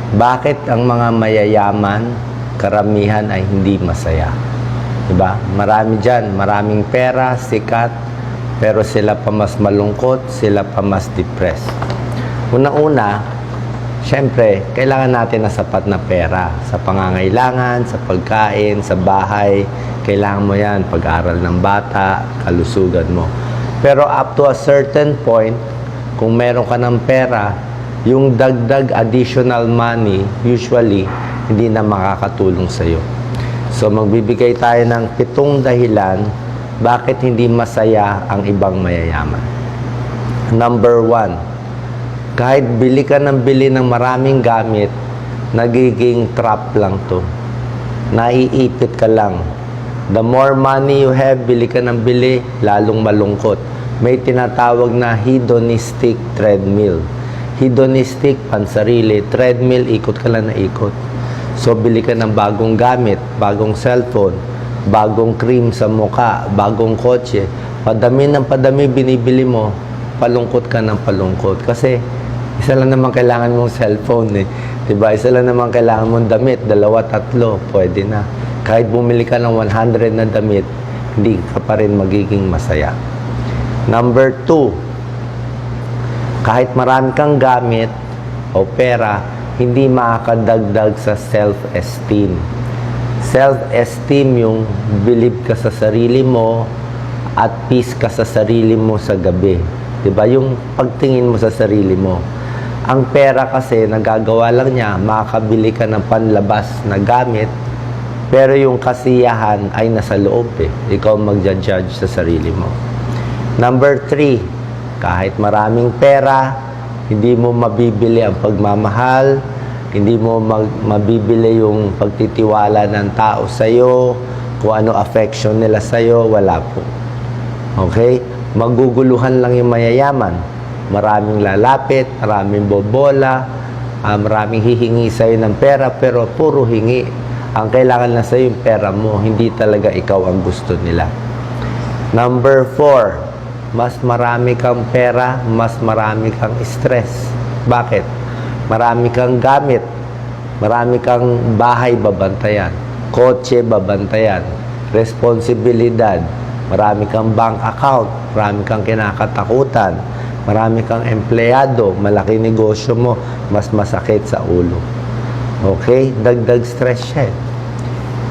Bakit ang mga mayayaman, karamihan ay hindi masaya? Diba? Marami dyan, maraming pera, sikat, pero sila pa mas malungkot, sila pa mas depressed. Unang-una, syempre, kailangan natin na sapat na pera sa pangangailangan, sa pagkain, sa bahay. Kailangan mo yan, pag-aral ng bata, kalusugan mo. Pero up to a certain point, kung meron ka ng pera, yung dagdag additional money, usually, hindi na makakatulong sa'yo. So, magbibigay tayo ng 7 dahilan bakit hindi masaya ang ibang mayayaman. Number 1, kahit bili ka ng bili ng maraming gamit, nagiging trap lang to. Naiipit ka lang. The more money you have, bili ka ng bili, lalong malungkot. May tinatawag na hedonistic treadmill. Hedonistic, pansarili. Treadmill, ikot ka lang na ikot. So, bili ka ng bagong gamit, bagong cellphone, bagong cream sa muka, bagong kotse. Padami ng padami binibili mo, palungkot ka ng palungkot. Kasi, isa lang naman kailangan mong cellphone eh. Diba? Isa lang naman kailangan mong damit, 2, 3, pwede na. Kahit bumili ka ng 100 na damit, hindi ka pa rin magiging masaya. Number 2, kahit marami kang gamit o pera, hindi makakadagdag sa self-esteem. Self-esteem yung believe ka sa sarili mo at peace ka sa sarili mo sa gabi. Diba? Yung pagtingin mo sa sarili mo. Ang pera kasi, nagagawa lang niya, makakabili ka ng panlabas na gamit, pero yung kasiyahan ay nasa loob eh. Ikaw magja-judge sa sarili mo. Number 3, kahit maraming pera, hindi mo mabibili ang pagmamahal, hindi mo mabibili yung pagtitiwala ng tao sa'yo, kung ano affection nila sa'yo, wala po. Okay? Maguguluhan lang yung mayayaman. Maraming lalapit, maraming bobola, maraming hihingi sa'yo ng pera, pero puro hingi. Ang kailangan na sa'yo yung pera mo, hindi talaga ikaw ang gusto nila. Number 4, mas marami kang pera, mas marami kang stress. Bakit? Marami kang gamit, marami kang bahay babantayan, kotse babantayan, responsibilidad, marami kang bank account, marami kang kinakatakutan, marami kang empleyado, malaki negosyo mo, mas masakit sa ulo. Okay? Dagdag stress siya.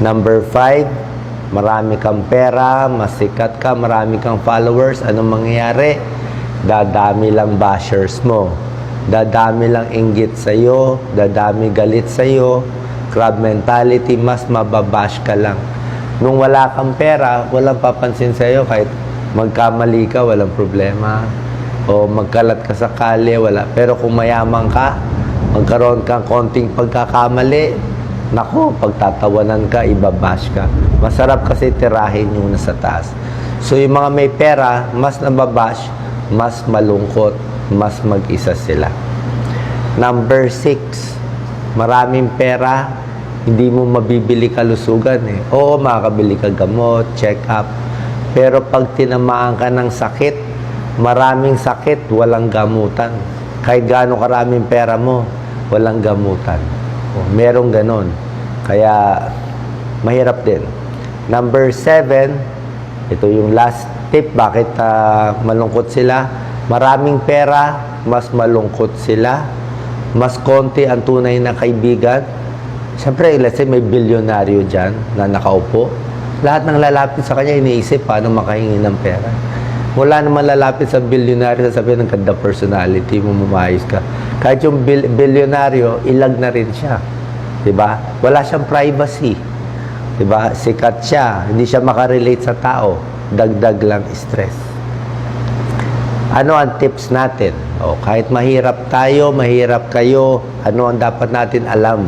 Number 5, marami kang pera, masikat ka, marami kang followers, anong mangyayari? Dadami lang bashers mo. Dadami lang inggit sa'yo, dadami galit sa'yo, crab mentality, mas mababash ka lang. Nung wala kang pera, walang papansin sa'yo, kahit magkamali ka, walang problema. O magkalat ka sa kalye, wala. Pero kung mayaman ka, magkaroon kang konting pagkakamali, naku, pagtatawanan ka, ibabash ka. Masarap kasi tirahin yung nasa taas. So, yung mga may pera, mas nababash, mas malungkot, mas mag-isa sila. Number 6, maraming pera, hindi mo mabibili kalusugan eh. Oo, makakabili ka gamot, check-up. Pero pag tinamaan ka ng sakit, maraming sakit, walang gamutan. Kahit gaano karaming pera mo, walang gamutan. Merong ganon. Kaya, mahirap din. Number 7, ito yung last tip, bakit malungkot sila. Maraming pera, mas malungkot sila. Mas konti ang tunay na kaibigan. Siyempre, let's say may bilyonaryo dyan na nakaupo. Lahat ng lalapit sa kanya, iniisip paano makahingi ng pera. Wala naman lalapit sa bilyonaryo, sasabihin ng ganda personality mo, mamayos ka. Kahit yung bilyonaryo, ilag na rin siya. Diba? Wala siyang privacy. Diba? Sikat siya. Hindi siya makarelate sa tao. Dagdag lang stress. Ano ang tips natin? Kahit mahirap tayo, mahirap kayo, ano ang dapat natin alam?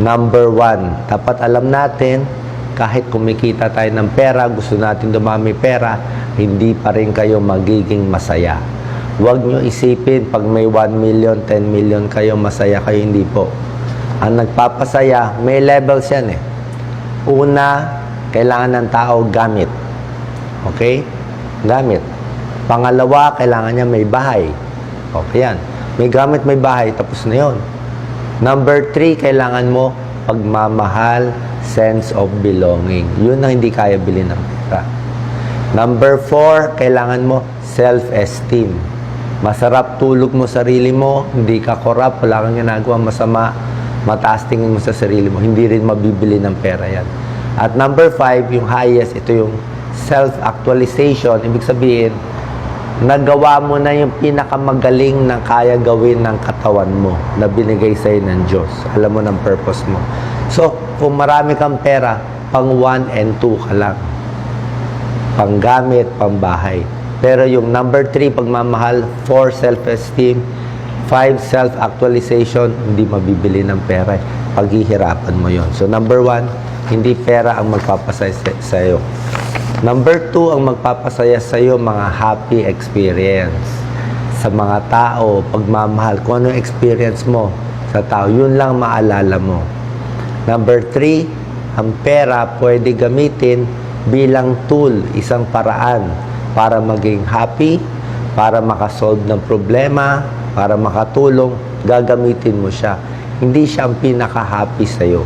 Number 1, dapat alam natin, kahit kumikita tayo ng pera, gusto natin dumami pera, hindi pa rin kayo magiging masaya. Huwag nyo isipin, pag may 1 million, 10 million kayo, masaya kayo, hindi po. Ang nagpapasaya, may levels yan eh. Una, kailangan ng tao gamit. Okay? Gamit. Pangalawa, kailangan niya may bahay. Okay yan. May gamit, may bahay, tapos na yun. Number 3, kailangan mo pagmamahal, sense of belonging. Yun ang hindi kaya bilhin ng pera. Number 4, kailangan mo self-esteem. Masarap tulog mo sarili mo, hindi ka korap, wala kang ginagawa masama, mataas tingin mo sa sarili mo, hindi rin mabibili ng pera yan. At number 5, yung highest, ito yung self-actualization. Ibig sabihin, nagawa mo na yung pinakamagaling na kaya gawin ng katawan mo na binigay sa'yo ng Diyos. Alam mo ng purpose mo. So, kung marami kang pera, pang 1 and 2 ka lang. Panggamit, pambahay. Pero yung number 3, pagmamahal, 4, self-esteem, 5, self-actualization, hindi mabibili ng pera. Paghihirapan mo yon. So, number 1, hindi pera ang magpapasaya sa'yo. Number 2, ang magpapasaya sa'yo, mga happy experience. Sa mga tao, pagmamahal, kung ano yung experience mo sa tao, yun lang maalala mo. Number 3, ang pera pwede gamitin bilang tool, isang paraan para maging happy, para makasolve ng problema, para makatulong, gagamitin mo siya. Hindi siya ang pinaka-happy sa'yo.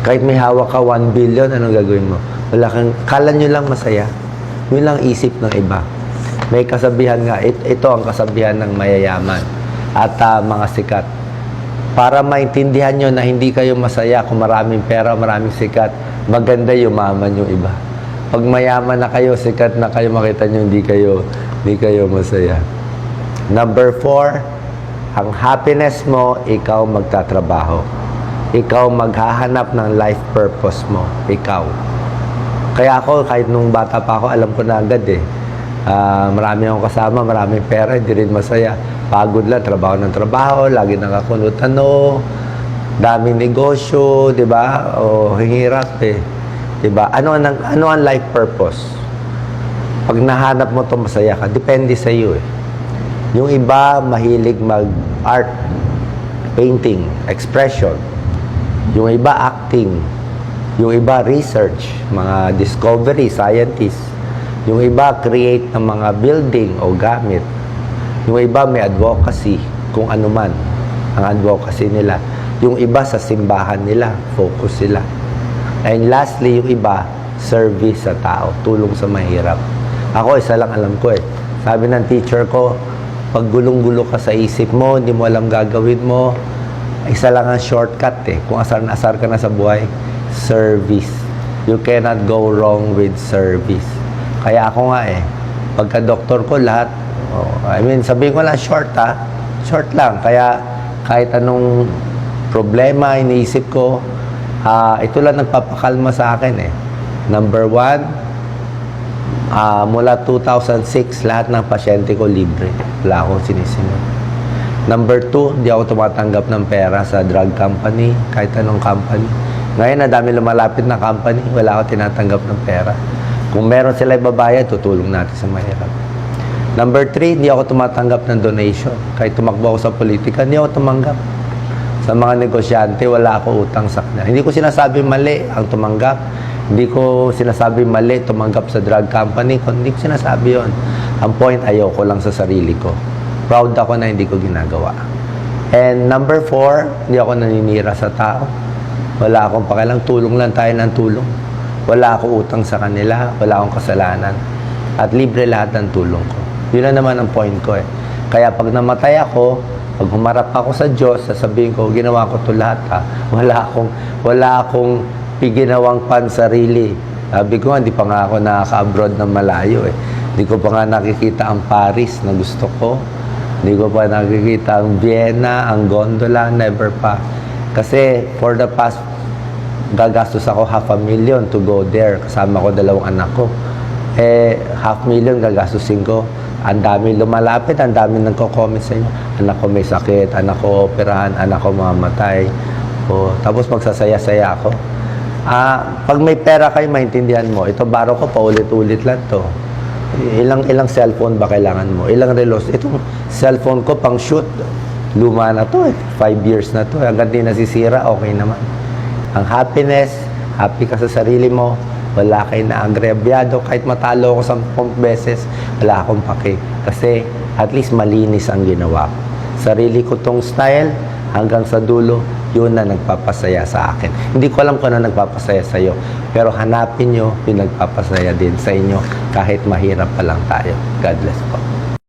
Kahit may hawak ka 1 billion, anong gagawin mo? Wala kang, kala nyo lang masaya. Yun lang isip ng iba. May kasabihan nga, ito ang kasabihan ng mayayaman at mga sikat. Para maintindihan nyo na hindi kayo masaya kung maraming pera, maraming sikat, maganda yumaman yung iba. Pag mayaman na kayo, sikat na kayo, makita nyo, hindi kayo masaya. Number 4, ang happiness mo, ikaw magtatrabaho. Ikaw maghahanap ng life purpose mo. Ikaw. Kaya ako, kahit nung bata pa ako, alam ko na agad eh. Marami akong kasama, maraming pera, hindi rin masaya. Pagod lang, trabaho ng trabaho, lagi nakakunot-ano, daming negosyo, di ba? O hihirap eh. Diba? Ano ang life purpose? Pag nahanap mo ito, masaya ka. Depende sa iyo eh. Yung iba, mahilig mag-art, painting, expression. Yung iba, acting. Yung iba, research, mga discovery, scientist. Yung iba, create ng mga building o gamit. Yung iba, may advocacy, kung ano man ang advocacy nila. Yung iba, sa simbahan nila, focus sila. And lastly, yung iba, service sa tao, tulong sa mahirap. Ako, isa lang alam ko eh. Sabi ng teacher ko, pag gulong-gulo ka sa isip mo, hindi mo alam gagawin mo, isa lang ang shortcut eh. Kung asar na asar ka na sa buhay, service. You cannot go wrong with service. Kaya ako nga eh, pagka-doktor ko lahat, sabihin ko lang short lang. Kaya kahit anong problema, iniisip ko, ito lang nagpapakalma sa akin eh. Number 1, mula 2006, lahat ng pasyente ko libre. Wala akong sinisinod. Number 2, di ako tumatanggap ng pera sa drug company, kahit anong company. Ngayon, na dami lumalapit na company, wala akong tinatanggap ng pera. Kung meron sila ibabayad, tutulong natin sa mahirap. Number 3, di ako tumatanggap ng donation. Kahit tumakbo ako sa politika, di ako tumanggap. Sa mga negosyante, wala ako utang sa kanila. Hindi ko sinasabi mali ang tumanggap. Hindi ko sinasabi mali tumanggap sa drug company. Hindi ko sinasabi yon. Ang point, ayoko lang sa sarili ko. Proud ako na hindi ko ginagawa. And number 4, hindi ako naninira sa tao. Wala akong pakialam. Tulong lang tayo ng tulong. Wala akong utang sa kanila. Wala akong kasalanan. At libre lahat ng tulong ko. Yun na naman ang point ko eh. Kaya pag namatay ako, pag humarap ako sa Diyos, sasabihin ko, ginawa ko ito lahat ha. Wala akong ginawang pansarili. Sabi ko, hindi pa nga ako nakaka-abroad ng malayo eh. Hindi ko pa nga nakikita ang Paris na gusto ko. Hindi ko pa nakikita ang Vienna, ang gondola, never pa. Kasi for the past, gagastos ako 500,000 to go there. Kasama ko 2 anak ko. 500,000 gagastusin ko. Ang dami lumalapit, ang dami nagko-comment sa inyo. Anak ko may sakit, anak ko operahan, anak ko mamatay. Tapos magsasaya-saya ako. Pag may pera kayo, maintindihan mo. Ito baro ko, paulit-ulit lang to. Ilang cellphone ba kailangan mo? Ilang relos? Itong cellphone ko pang shoot. Luma na to eh. 5 years na to. Hanggang di nasisira, okay naman. Ang happiness, happy ka sa sarili mo. Wala kayo na agrabyado. Kahit matalo ako 10 beses, wala akong pake. Kasi at least malinis ang ginawa ko. Sarili ko tong style hanggang sa dulo, yun na nagpapasaya sa akin. Hindi ko alam kung ano nagpapasaya sa iyo, pero hanapin nyo yung nagpapasaya din sa inyo kahit mahirap pa lang tayo. God bless po.